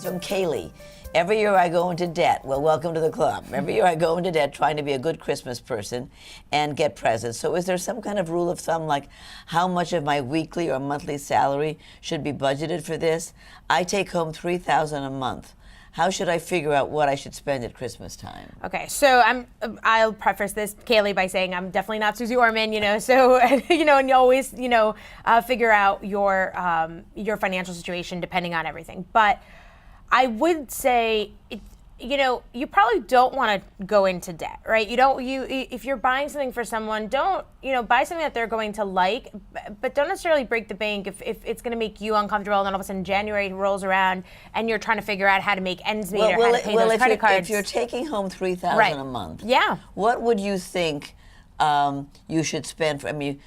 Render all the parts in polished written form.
from Kaylee. Every year I go into debt. Well, welcome to the club. Every year I go into debt trying to be a good Christmas person and get presents. So is there some kind of rule of thumb, like how much of my weekly or monthly salary should be budgeted for this? I take home $3,000 a month. How should I figure out what I should spend at Christmas time? Okay, so I'll preface this, Kaylee, by saying I'm definitely not Susie Orman, so, and you always, figure out your financial situation depending on everything. But I would say, you probably don't want to go into debt, right? If you're buying something for someone, don't, buy something that they're going to like, but don't necessarily break the bank if it's going to make you uncomfortable. And then all of a sudden January rolls around and you're trying to figure out how to make ends meet or how to pay those credit cards. If you're taking home $3,000 a month, what would you think you should spend?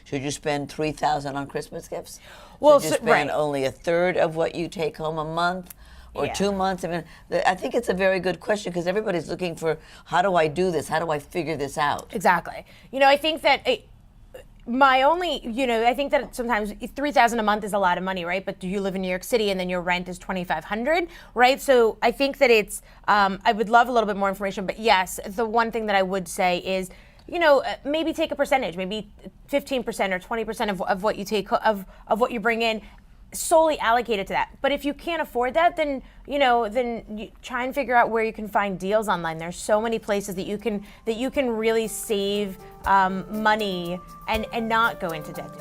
Should you spend $3,000 on Christmas gifts? Should you spend only a third of what you take home a month? Or 2 months? I think it's a very good question because everybody's looking for, how do I do this? How do I figure this out? Exactly. I think that I think that sometimes $3,000 a month is a lot of money, right? But do you live in New York City and then your rent is $2,500, right? So I think that it's, I would love a little bit more information, but yes, the one thing that I would say is, maybe take a percentage, maybe 15% or 20% of what you take, of what you bring in, solely allocated to that. But if you can't afford that, then you try and figure out where you can find deals online. There's so many places that you can really save money and not go into debt.